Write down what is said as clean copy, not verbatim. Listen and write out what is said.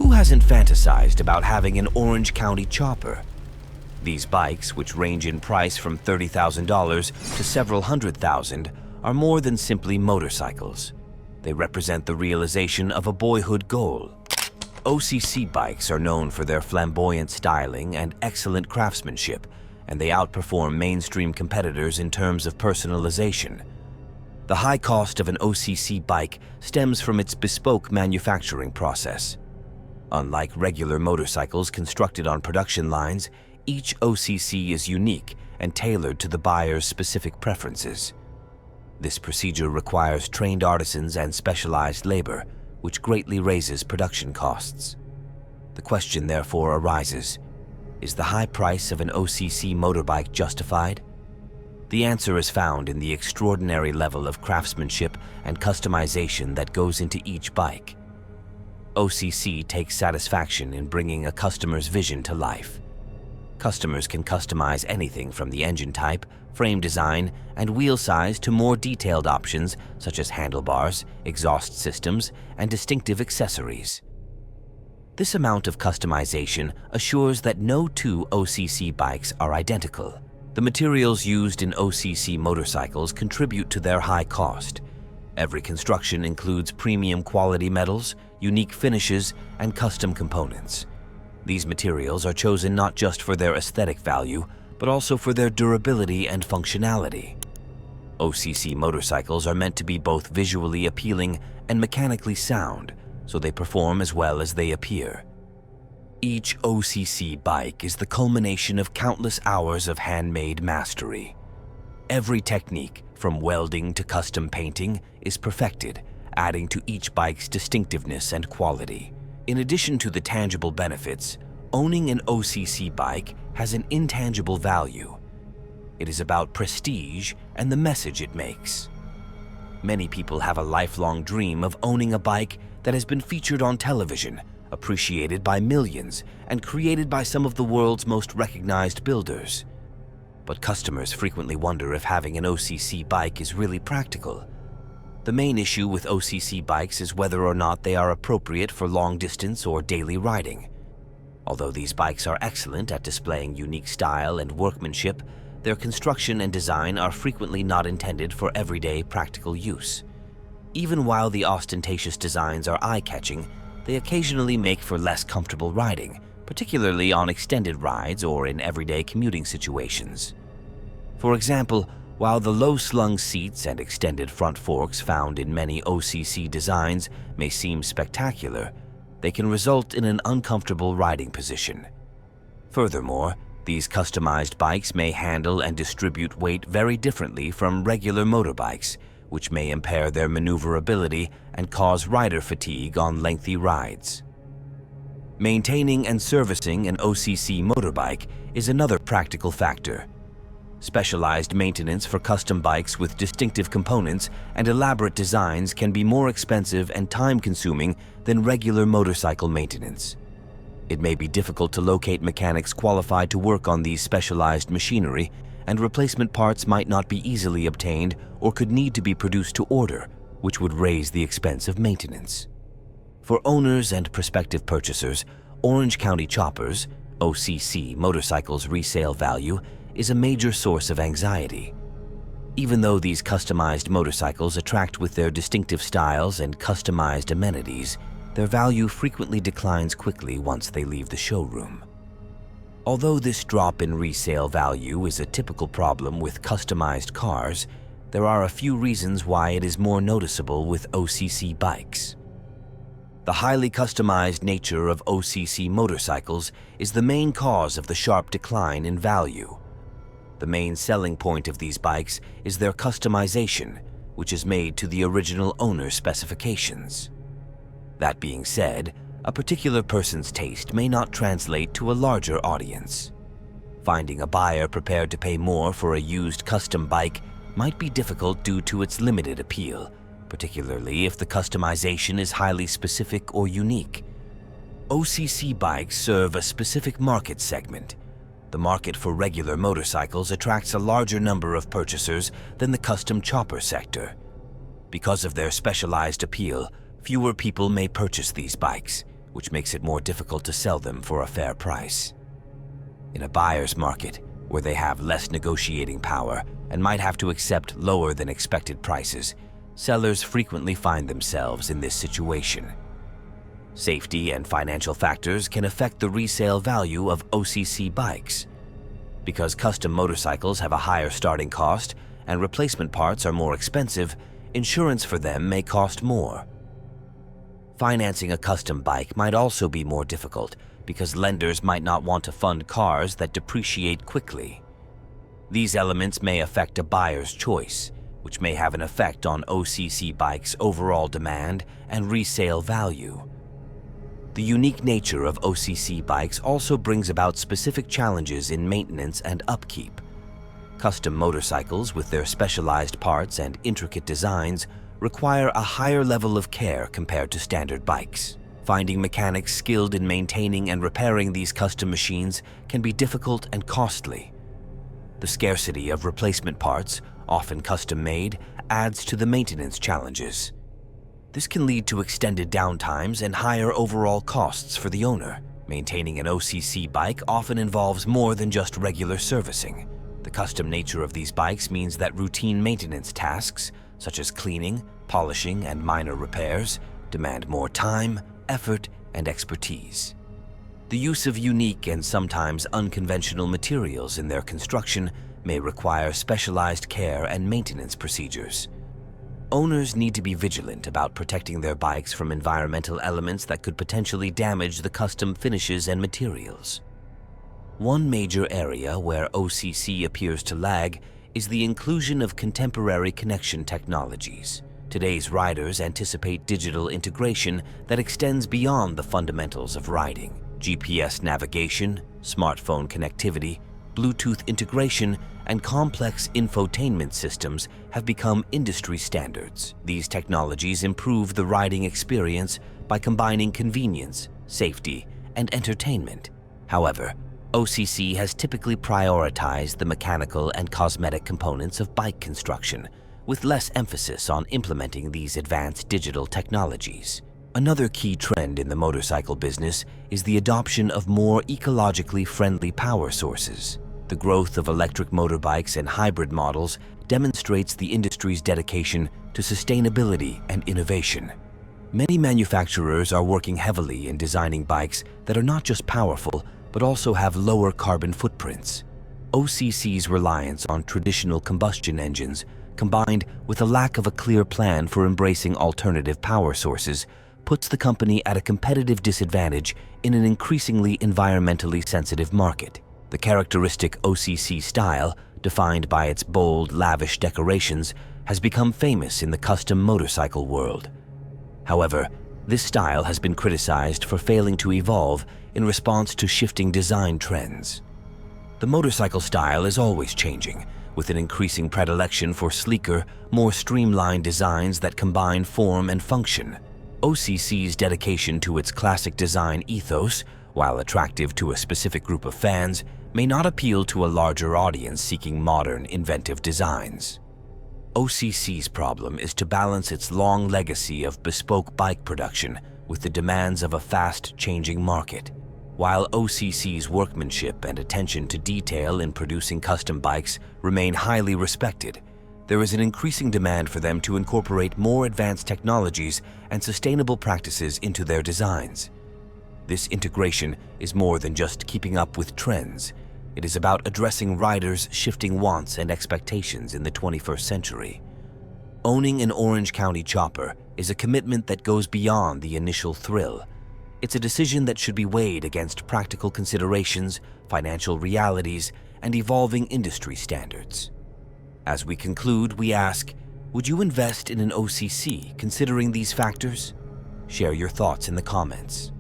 Who hasn't fantasized about having an Orange County chopper? These bikes, which range in price from $30,000 to several hundred thousand, are more than simply motorcycles. They represent the realization of a boyhood goal. OCC bikes are known for their flamboyant styling and excellent craftsmanship, and they outperform mainstream competitors in terms of personalization. The high cost of an OCC bike stems from its bespoke manufacturing process. Unlike regular motorcycles constructed on production lines, each OCC is unique and tailored to the buyer's specific preferences. This procedure requires trained artisans and specialized labor, which greatly raises production costs. The question therefore arises, is the high price of an OCC motorbike justified? The answer is found in the extraordinary level of craftsmanship and customization that goes into each bike. OCC takes satisfaction in bringing a customer's vision to life. Customers can customize anything from the engine type, frame design, and wheel size to more detailed options such as handlebars, exhaust systems, and distinctive accessories. This amount of customization assures that no two OCC bikes are identical. The materials used in OCC motorcycles contribute to their high cost. Every construction includes premium quality metals, unique finishes, and custom components. These materials are chosen not just for their aesthetic value, but also for their durability and functionality. OCC motorcycles are meant to be both visually appealing and mechanically sound, so they perform as well as they appear. Each OCC bike is the culmination of countless hours of handmade mastery. Every technique, from welding to custom painting, is perfected, adding to each bike's distinctiveness and quality. In addition to the tangible benefits, owning an OCC bike has an intangible value. It is about prestige and the message it makes. Many people have a lifelong dream of owning a bike that has been featured on television, appreciated by millions, and created by some of the world's most recognized builders. But customers frequently wonder if having an OCC bike is really practical. The main issue with OCC bikes is whether or not they are appropriate for long-distance or daily riding. Although these bikes are excellent at displaying unique style and workmanship, their construction and design are frequently not intended for everyday practical use. Even while the ostentatious designs are eye-catching, they occasionally make for less comfortable riding, particularly on extended rides or in everyday commuting situations. For example, while the low-slung seats and extended front forks found in many OCC designs may seem spectacular, they can result in an uncomfortable riding position. Furthermore, these customized bikes may handle and distribute weight very differently from regular motorbikes, which may impair their maneuverability and cause rider fatigue on lengthy rides. Maintaining and servicing an OCC motorbike is another practical factor. Specialized maintenance for custom bikes with distinctive components and elaborate designs can be more expensive and time-consuming than regular motorcycle maintenance. It may be difficult to locate mechanics qualified to work on these specialized machinery, and replacement parts might not be easily obtained or could need to be produced to order, which would raise the expense of maintenance. For owners and prospective purchasers, Orange County choppers, OCC motorcycles' resale value, is a major source of anxiety. Even though these customized motorcycles attract with their distinctive styles and customized amenities, their value frequently declines quickly once they leave the showroom. Although this drop in resale value is a typical problem with customized cars, there are a few reasons why it is more noticeable with OCC bikes. The highly customized nature of OCC motorcycles is the main cause of the sharp decline in value. The main selling point of these bikes is their customization, which is made to the original owner's specifications. That being said, a particular person's taste may not translate to a larger audience. Finding a buyer prepared to pay more for a used custom bike might be difficult due to its limited appeal, particularly if the customization is highly specific or unique. OCC bikes serve a specific market segment. The market for regular motorcycles attracts a larger number of purchasers than the custom chopper sector. Because of their specialized appeal, fewer people may purchase these bikes, which makes it more difficult to sell them for a fair price. In a buyer's market, where they have less negotiating power and might have to accept lower than expected prices, sellers frequently find themselves in this situation. Safety and financial factors can affect the resale value of OCC bikes. Because custom motorcycles have a higher starting cost and replacement parts are more expensive, insurance for them may cost more. Financing a custom bike might also be more difficult because lenders might not want to fund cars that depreciate quickly. These elements may affect a buyer's choice, which may have an effect on OCC bikes' overall demand and resale value. The unique nature of OCC bikes also brings about specific challenges in maintenance and upkeep. Custom motorcycles with their specialized parts and intricate designs require a higher level of care compared to standard bikes. Finding mechanics skilled in maintaining and repairing these custom machines can be difficult and costly. The scarcity of replacement parts, often custom-made, adds to the maintenance challenges. This can lead to extended downtimes and higher overall costs for the owner. Maintaining an OCC bike often involves more than just regular servicing. The custom nature of these bikes means that routine maintenance tasks, such as cleaning, polishing, and minor repairs, demand more time, effort, and expertise. The use of unique and sometimes unconventional materials in their construction may require specialized care and maintenance procedures. Owners need to be vigilant about protecting their bikes from environmental elements that could potentially damage the custom finishes and materials. One major area where OCC appears to lag is the inclusion of contemporary connection technologies. Today's riders anticipate digital integration that extends beyond the fundamentals of riding. GPS navigation, smartphone connectivity, Bluetooth integration, and complex infotainment systems have become industry standards. These technologies improve the riding experience by combining convenience, safety, and entertainment. However, OCC has typically prioritized the mechanical and cosmetic components of bike construction, with less emphasis on implementing these advanced digital technologies. Another key trend in the motorcycle business is the adoption of more ecologically friendly power sources. The growth of electric motorbikes and hybrid models demonstrates the industry's dedication to sustainability and innovation. Many manufacturers are working heavily in designing bikes that are not just powerful, but also have lower carbon footprints. OCC's reliance on traditional combustion engines, combined with a lack of a clear plan for embracing alternative power sources, puts the company at a competitive disadvantage in an increasingly environmentally sensitive market. The characteristic OCC style, defined by its bold, lavish decorations, has become famous in the custom motorcycle world. However, this style has been criticized for failing to evolve in response to shifting design trends. The motorcycle style is always changing, with an increasing predilection for sleeker, more streamlined designs that combine form and function. OCC's dedication to its classic design ethos, while attractive to a specific group of fans, may not appeal to a larger audience seeking modern, inventive designs. OCC's problem is to balance its long legacy of bespoke bike production with the demands of a fast-changing market. While OCC's workmanship and attention to detail in producing custom bikes remain highly respected, there is an increasing demand for them to incorporate more advanced technologies and sustainable practices into their designs. This integration is more than just keeping up with trends. It is about addressing riders' shifting wants and expectations in the 21st century. Owning an Orange County chopper is a commitment that goes beyond the initial thrill. It's a decision that should be weighed against practical considerations, financial realities, and evolving industry standards. As we conclude, we ask, would you invest in an OCC considering these factors? Share your thoughts in the comments.